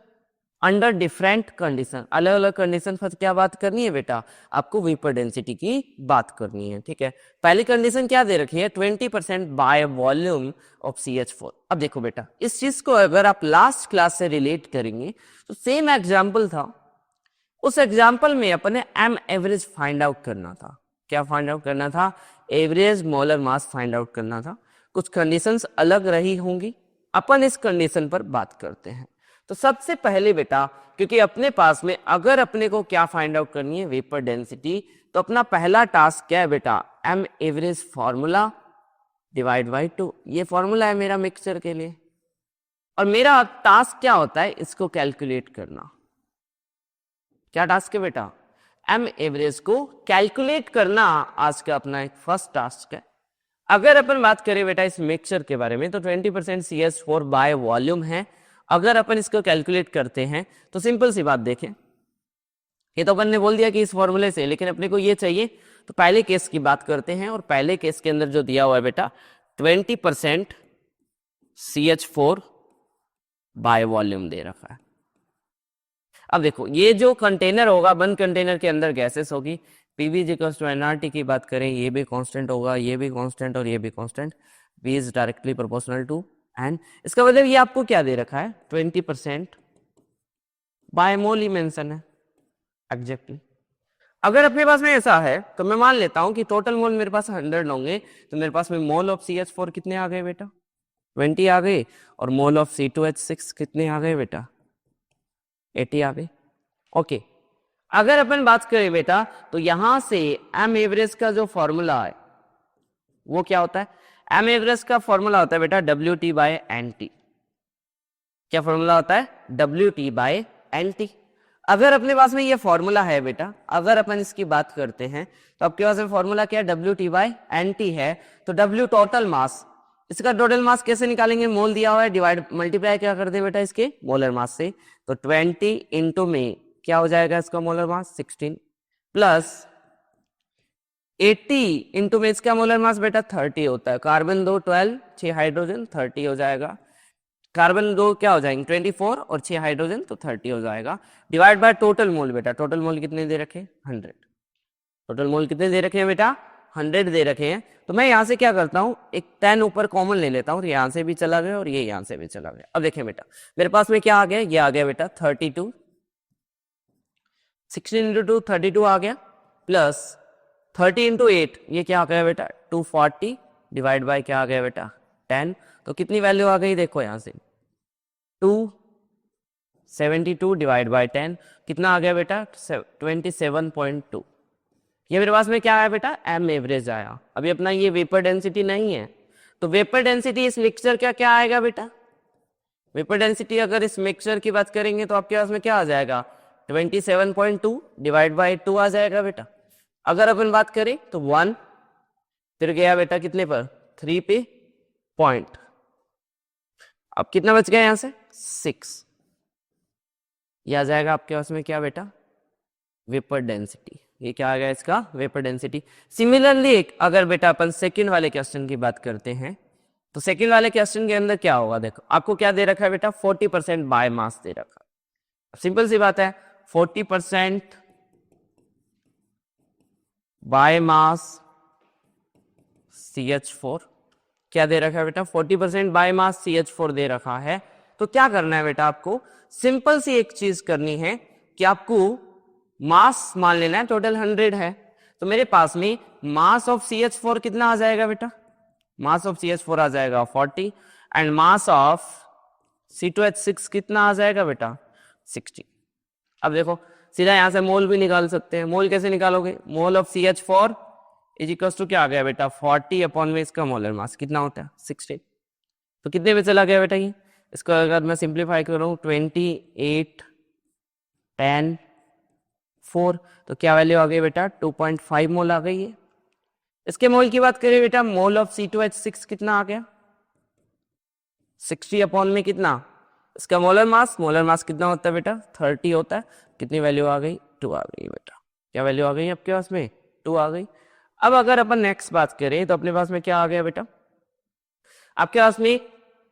under different condition, अलग अलग कंडीशन पर क्या बात करनी है बेटा, आपको वेपर डेंसिटी की बात करनी है, ठीक है। पहली कंडीशन क्या दे रखी है, 20% बाय वॉल्यूम ऑफ CH4। अब देखो बेटा, इस चीज को अगर आप लास्ट क्लास से रिलेट करेंगे तो सेम एग्जाम्पल था, उस एग्जाम्पल में अपने एम एवरेज फाइंड आउट करना था। क्या फाइंड आउट करना था, average molar mass find out करना था। कुछ कंडीशंस अलग रही होंगी, अपन इस कंडीशन पर बात करते हैं। तो सबसे पहले बेटा, क्योंकि अपने पास में अगर अपने को क्या फाइंड आउट करनी है, वेपर डेंसिटी, तो अपना पहला टास्क क्या है बेटा, M average formula divide by 2। ये फॉर्मूला है मेरा मिक्सचर के लिए, और मेरा टास्क क्या होता है, इसको कैलकुलेट करना। क्या टास्क है बेटा, एम एवरेज को कैलकुलेट करना आज का अपना एक फर्स्ट टास्क है। अगर अपन बात करें बेटा इस मिक्सचर के बारे में तो 20% CH4 बाय वॉल्यूम है। अगर अपन इसको कैलकुलेट करते हैं तो सिंपल सी बात देखें, ये तो अपन ने बोल दिया कि इस फॉर्मूले से, लेकिन अपने को ये चाहिए, तो पहले केस की बात करते हैं। और पहले केस के अंदर जो दिया हुआ है बेटा 20% CH4 बाय वॉल्यूम दे रखा है। अब देखो ये जो कंटेनर होगा, बंद कंटेनर के अंदर गैसेस होगी, PV =nRT की बात करें, ये भी कांस्टेंट होगा, ये भी कांस्टेंट और ये भी constant, V is directly proportional to n. इसका मतलब ये आपको क्या दे रखा है, 20% बाय मोल ही मेंशन है एग्जैक्टली। अगर अपने पास में ऐसा है तो मैं मान लेता हूं कि टोटल मोल मेरे पास 100 होंगे, तो मेरे पास में मोल ऑफ CH4 कितने आ गए बेटा, 20 आ गए, और मोल ऑफ C2H6 कितने आ गए बेटा, 80 आ गए। ओके, अगर अपन बात करें बेटा तो यहां से एम एवरेज का जो फॉर्मूला है वो क्या होता है, एम एवरेज का फॉर्मूला होता है बेटा WT/NT। क्या फॉर्मूला होता है, WT/NT। अगर अपने पास में ये फॉर्मूला है बेटा, अगर अपन इसकी बात करते हैं तो आपके पास में फॉर्मूला क्या है, WT/NT है। तो W टोटल मास, इसका टोटल मास कैसे निकालेंगे, मोल दिया हुआ है, डिवाइड मल्टीप्लाई क्या कर दे बेटा इसके मोलर मास से, तो 20 इंटू में क्या हो जाएगा इसका मोलर मास 16 प्लस 80 इंटू में इसका मोलर मास बेटा 30 होता है। कार्बन 2 12, 6 हाइड्रोजन 30 हो जाएगा। कार्बन 2 क्या हो जाएंगे 24 और 6 हाइड्रोजन तो 30 हो जाएगा। डिवाइड बाय टोटल मोल बेटा, टोटल मोल कितने दे रखे 100। टोटल मोल कितने दे रखे हैं बेटा 100 दे रखे हैं। तो मैं यहाँ से क्या करता हूँ एक 10 ऊपर कॉमन ले लेता हूँ, यहाँ से भी चला गया और ये यहाँ से भी चला गया। अब देखें बेटा मेरे पास में क्या आ गया, ये आ गया बेटा 32, 16 इंटू 2 32 आ गया, प्लस 30 इंटू 8 ये क्या आ गया बेटा 240, डिवाइड बाय क्या आ गया बेटा 10। तो कितनी वैल्यू आ गई देखो यहाँ से 272 डिवाइड बाय 10 कितना आ गया बेटा 27.2। ये मेरे पास में क्या आया बेटा एम एवरेज आया। अभी अपना ये वेपर डेंसिटी नहीं है, तो वेपर डेंसिटी इस मिक्सचर का क्या आएगा बेटा, वेपर डेंसिटी अगर इस मिक्सचर की बात करेंगे तो आपके पास में क्या आ जाएगा 27.2 डिवाइड बाय 2 आ जाएगा बेटा। अगर अपन बात करें तो 1 फिर गया बेटा कितने पर 3 पे पॉइंट, अब कितना बच गया यहां से 6, ये आ जाएगा आपके पास में क्या बेटा वेपर डेंसिटी। ये क्या आ गया इसका वेपर डेंसिटी। सिमिलरली अगर बेटा अपन सेकंड वाले क्वेश्चन की बात करते हैं तो सेकंड वाले क्वेश्चन के अंदर क्या होगा, देखो आपको क्या दे रखा है बेटा 40% बाय मास दे रखा है। सिंपल सी बात है 40% बाय मास CH4 क्या दे रखा है बेटा 40% बाय मास CH4 दे रखा है। तो क्या करना है बेटा आपको सिंपल सी एक चीज करनी है कि आपको मास मान लेना है टोटल 100 है, तो मेरे पास में मास ऑफ CH4 कितना आ जाएगा बेटा, मास ऑफ CH4 आ जाएगा 40 एंड मास ऑफ C2H6 कितना आ जाएगा बेटा 60। अब देखो सीधा यहां से मोल भी निकाल सकते हैं, मोल कैसे निकालोगे, mole of CH4 is equal to क्या आ गया बेटा 40 अपॉन में इसका मोलर मास कितना होता है 60। तो कितने में चला गया बेटा ये, इसको अगर मैं सिंप्लीफाई करूं 28 10 4 तो क्या वैल्यू आ गई बेटा 2.5 मोल आ गई है। इसके मोल की बात करें बेटा मोल ऑफ C2H6 कितना आ गया 60 अपॉन में कितना इसका मोलर मास कितना होता है बेटा 30 होता है। कितनी वैल्यू आ गई 2 आ गई बेटा, क्या वैल्यू आ गई आपके पास में 2 आ गई। अब अगर अपन नेक्स्ट बात करें तो अपने पास में क्या आ गया बेटा, आपके पास में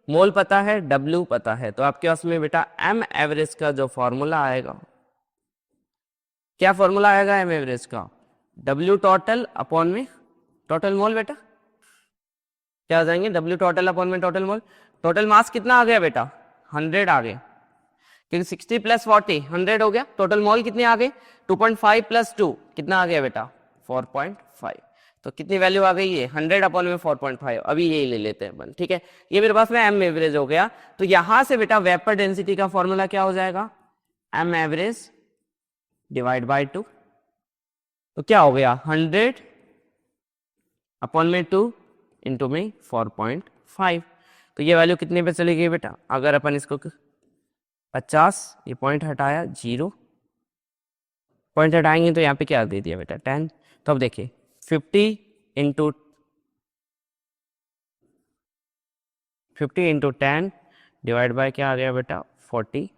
मोल पता है W पता है, तो आपके पास में बेटा M एवरेज का जो फॉर्मूला आएगा, क्या फॉर्मूला आएगा M एवरेज का W टोटल अपॉन में टोटल मोल बेटा, क्या आ जाएंगे W टोटल अपॉन में टोटल मोल। टोटल मास कितना आ गया बेटा 100 आ गया, क्योंकि 60 प्लस 40 100 हो गया। टोटल मोल कितने आ गए 2.5 प्लस 2 कितना आ गया बेटा 4.5। तो कितनी वैल्यू आ गई है 100 अपॉन में 4.5, अभी यही ले लेते हैं अपन, ठीक है। ये मेरे पास में एम एवरेज हो गया। तो यहां से बेटा वेपर डेंसिटी का फॉर्मूला क्या हो जाएगा एम एवरेज डिवाइड बाय 2, तो क्या हो गया 100 अपॉन में 2 इंटू में 4.5। तो ये वैल्यू कितने पे चली गई बेटा, अगर अपन इसको 50 ये पॉइंट हटाया 0 पॉइंट हटाएंगे तो यहाँ पे क्या दे दिया बेटा 10। तो अब देखिए 50 इंटू 10 डिवाइड बाय क्या आ गया बेटा 45।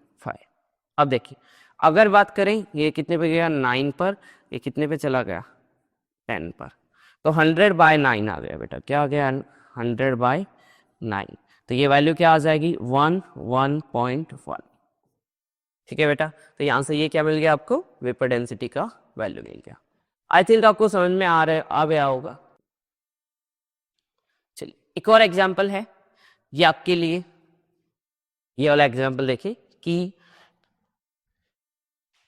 अब देखिए अगर बात करें ये कितने पे गया 9 पर, ये कितने पे चला गया 10 पर, तो 100 बाय 9 आ गया बेटा, क्या आ गया 100 बाय 9। तो ये वैल्यू क्या आ जाएगी 1.1। ठीक है बेटा, तो यहां से ये क्या मिल गया आपको वेपर डेंसिटी का वैल्यू मिल गया। आई थिंक आपको समझ में आ गया होगा। चलिए एक और एग्जांपल है ये आपके लिए, ये वाला एग्जांपल देखिए कि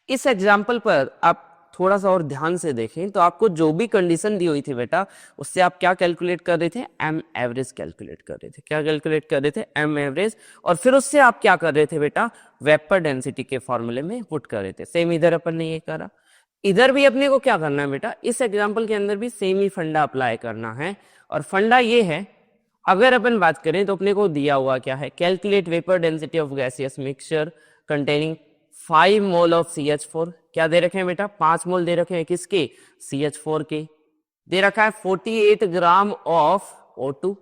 इस एग्जांपल पर आप थोड़ा सा और ध्यान से देखें तो आपको जो भी कंडीशन दी हुई थी बेटा उससे आप क्या कैलकुलेट कर रहे थे एम एवरेज कैलकुलेट कर रहे थे। क्या कैलकुलेट कर रहे थे एम एवरेज, और फिर उससे आप क्या कर रहे थे बेटा वेपर डेंसिटी के फॉर्मूले में पुट कर रहे थे। सेम इधर अपन ने ये करा, इधर भी अपने को क्या करना है बेटा इस एग्जाम्पल के अंदर भी सेम ही फंडा अप्लाई करना है। और फंडा ये है अगर अपन बात करें तो अपने को दिया हुआ क्या है calculate vapour density of gaseous mixture containing 5 mole of CH4। क्या दे रखे हैं बेटा 5 मोल दे रखे हैं किसके CH4 के, दे रखा है 48 ग्राम ऑफ O2।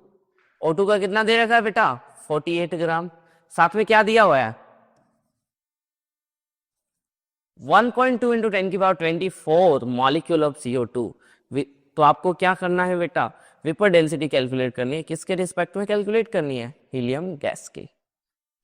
O2 का कितना दे रखा है बेटा 48 ग्राम, साथ में क्या दिया हुआ है 1.2 into 10 की पावर 24 मॉलिक्यूल ऑफ CO2 तो आपको क्या करना है बेटा, वेपर डेंसिटी कैलकुलेट करनी है। किसके रिस्पेक्ट में कैलकुलेट करनी है? हीलियम गैस के।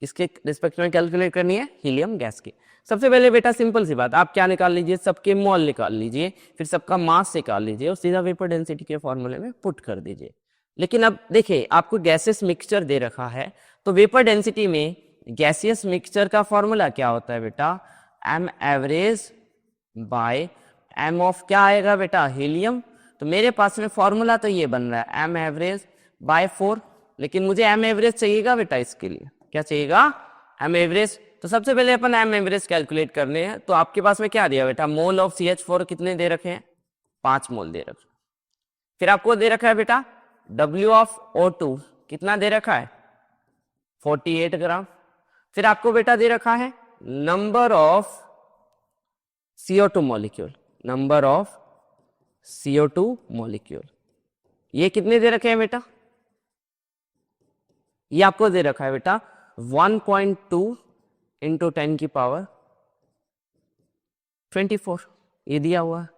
किसके रिस्पेक्ट में कैलकुलेट करनी है? हीलियम गैस के। सबसे पहले बेटा सिंपल सी बात, आप क्या निकाल लीजिए, सबके मोल निकाल लीजिए, फिर सबका मास निकाल लीजिए और सीधा वेपर डेंसिटी के फॉर्मूले में पुट कर दीजिए। लेकिन अब देखिए, आपको गैसियस मिक्सचर दे रखा है, तो वेपर डेंसिटी में गैसियस मिक्सचर का फॉर्मूला क्या होता है बेटा? M average by M of क्या आएगा बेटा? हीलियम। तो मेरे पास में फॉर्मूला तो ये बन रहा है एम एवरेज बाय 4, लेकिन मुझे एम एवरेज चाहिएगा बेटा, इसके लिए क्या चाहिएगा? M average. तो सबसे पहले अपन एम एवरेज कैलकुलेट करने हैं। तो आपके पास में क्या दिया बेटा? मोल ऑफ CH4 कितने दे रखे हैं? 5 मोल दे रखे। फिर आपको दे रखा है बेटा W ऑफ O2 कितना दे रखा है? 48 ग्राम। फिर आपको बेटा दे रखा है number of CO2 molecule, number of CO2 molecule, ये कितने दे रखे हैं बेटा? ये आपको दे रखा है बेटा 1.2 इंटू 10 की पावर 24, ये दिया हुआ है।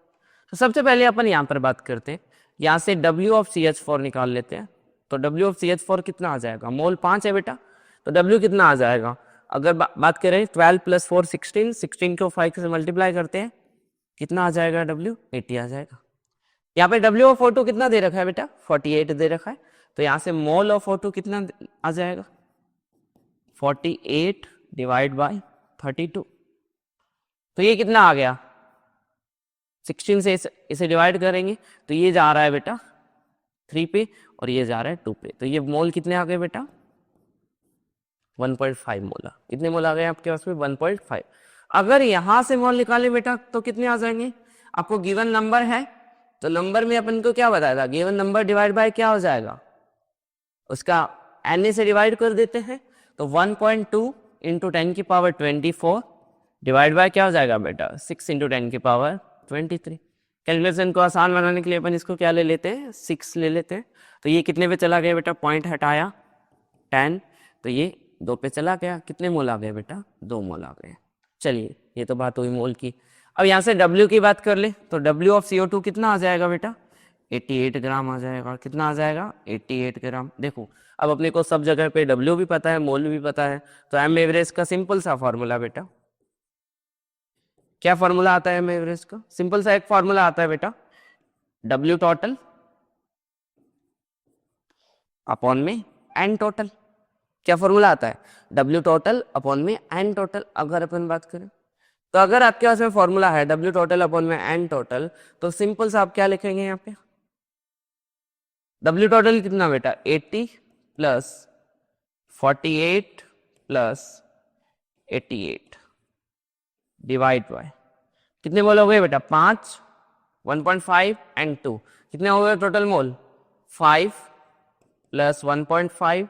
तो सबसे पहले अपन यहां पर बात करते हैं, यहां से W ऑफ CH4 निकाल लेते हैं। तो W ऑफ CH4 कितना आ जाएगा? मोल 5 है बेटा, तो W कितना आ जाएगा? अगर बात करें 12 प्लस 4 16, 16 को 5 से मल्टीप्लाई करते हैं, कितना आ जाएगा? W 80 आ जाएगा। यहाँ पे W ऑफ O2 कितना दे रखा है बेटा? 48 दे रखा है। तो यहां से मोल ऑफ O2 कितना आ जाएगा? 48 डिवाइड बाय 32। तो ये कितना आ गया? 16 से इसे डिवाइड करेंगे तो ये जा रहा है बेटा 3 पे और ये जा रहा है 2 पे। तो ये मोल कितने आ गए बेटा? 1.5 मोल। कितने मोल आ गए आपके पास में? 1.5। अगर यहां से मोल निकाले बेटा तो कितने आ जाएंगे? आपको गिवन नंबर है, तो नंबर में अपन को क्या बताया था? गिवन नंबर डिवाइड बाय क्या हो जाएगा? उसका Na से डिवाइड कर देते हैं। तो 1.2 इंटू 10 की पावर 24 डिवाइड बाय क्या हो जाएगा बेटा? 6 इंटू 10 की पावर 23। कैलकुलेशन को आसान बनाने के लिए अपन इसको क्या ले लेते हैं? 6 ले लेते हैं। तो ये कितने पे चला गया बेटा? पॉइंट हटाया 10, तो ये 2 पे चला गया। कितने मोल आ गए बेटा? 2 मोल आ गए। चलिए, ये तो बात हुई मोल की। अब यहाँ से W की बात कर ले, तो W ऑफ CO2 कितना आ जाएगा बेटा? 88 ग्राम आ जाएगा। कितना आ जाएगा? 88 ग्राम। देखो, अब अपने को सब जगह पे W भी पता है, मोल भी पता है, तो एम एवरेज का सिंपल सा फॉर्मूला बेटा, क्या फॉर्मूला आता है एम एवरेज का? सिंपल सा एक फॉर्मूला आता है बेटा, W टोटल अपॉन में एन टोटल। क्या फॉर्मूला आता है? W टोटल अपॉन में एन टोटल। अगर अपन बात करें तो अगर आपके पास में फॉर्मूला है W टोटल अपॉन में एन टोटल, तो सिंपल सा आप क्या लिखेंगे यहाँ पे? W टोटल कितना बेटा? 80 प्लस 48 प्लस 88 डिवाइड बाय कितने मोल हो गए बेटा? 5, 1.5 एंड 2। कितने हो गए टोटल मोल? 5 plus 1.5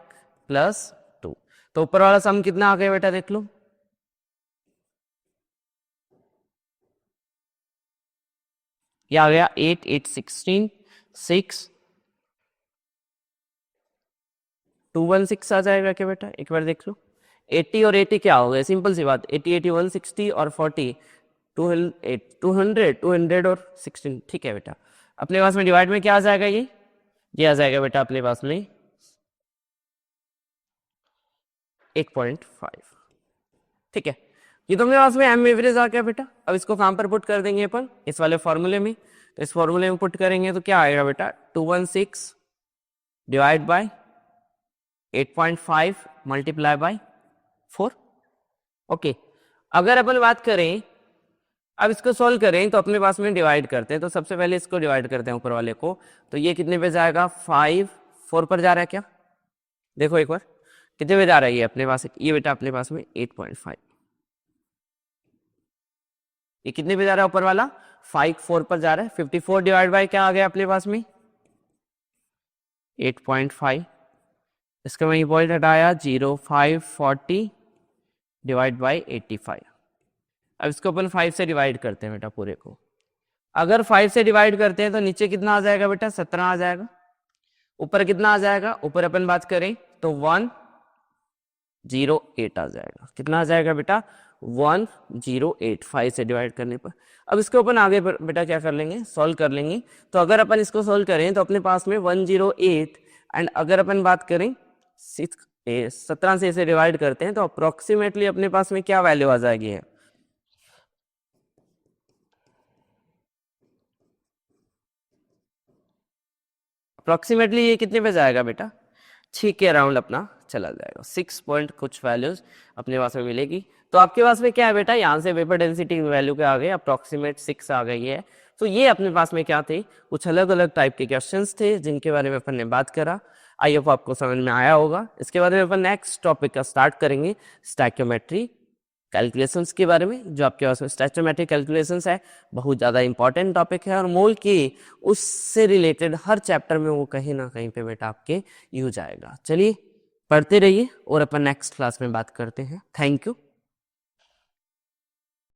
plus 2। तो ऊपर वाला सम कितना आ गया बेटा? देख लो, ये आ गया 8, 8 16, 6 216 आ जाएगा क्या बेटा? एक बार देख लो, 80 और 80 क्या हो गए? सिंपल सी बात, 80 80 160 और 40 200 200 और 16। ठीक है बेटा, अपने पास में डिवाइड में क्या आ जाएगा? ये आ जाएगा बेटा अपने पास में 8.5। ठीक है, ये तो अपने पास में एम एवरेज आ गया बेटा। अब इसको कहां पर पुट कर देंगे अपन? इस वाले फॉर्मूले में। तो इस फॉर्मूले में पुट करेंगे तो क्या आएगा बेटा? 216 divide by 8.5 multiply by 4। Okay, अगर अपन बात करें, अब इसको सॉल्व करें तो अपने पास में डिवाइड करते हैं। तो सबसे पहले इसको डिवाइड करते हैं ऊपर वाले को, तो ये कितने पे जाएगा? 5 4 पर जा रहा है क्या? देखो एक बार, कितने पे जा रहा है ये अपने पास? ये बेटा अपने पास में 8.5। ये कितने पे जा रहा है ऊपर वाला? 5 4 पर जा रहा है। 54 डिवाइड बाय क्या आ गया अपने पास में? 8.5। इसका वही पॉइंट हटाया 0 5 40 डिवाइड बाई 85। अब इसको अपन 5 से डिवाइड करते हैं बेटा पूरे को। अगर 5 से डिवाइड करते हैं तो नीचे कितना आ जाएगा बेटा? 17 आ जाएगा। ऊपर कितना आ जाएगा? ऊपर अपन बात करें तो 108 आ जाएगा। कितना आ जाएगा बेटा? 1085 से डिवाइड करने पर। अब इसको अपन आगे बेटा क्या कर लेंगे, सॉल्व कर लेंगे। तो अगर अपन इसको सॉल्व करें तो अपने पास में 108 एंड अगर अपन बात करें 17 से इसे डिवाइड करते हैं तो अप्रोक्सीमेटली अपने पास में क्या वैल्यू आ जाएगी है, अप्रोक्सीमेटली ये कितने पे जाएगा बेटा, 6 के अराउंड अपना चला जाएगा। 6 पॉइंट कुछ वैल्यूज अपने पास में मिलेगी। तो आपके पास में क्या है बेटा, यहाँ से वेपर डेंसिटी वैल्यू क्या आ गई, अप्रोक्सीमेट 6 आ गई है। तो ये अपने पास में क्या थे, कुछ अलग अलग टाइप के क्वेश्चंस थे जिनके बारे में अपन ने बात करा। आई होप आपको समझ में आया होगा। इसके बारे में अपन नेक्स्ट टॉपिक का स्टार्ट करेंगे, स्टैक्योमेट्री कैलकुलेशंस के बारे में। जो आपके पास में स्टैचोमेट्रिक कैलकुलेशंस है, बहुत ज़्यादा इंपॉर्टेंट टॉपिक है और मोल के उससे रिलेटेड हर चैप्टर में वो कहीं ना कहीं पे बेटा आपके यूज आएगा। चलिए पढ़ते रहिए और अपन नेक्स्ट क्लास में बात करते हैं। Thank you.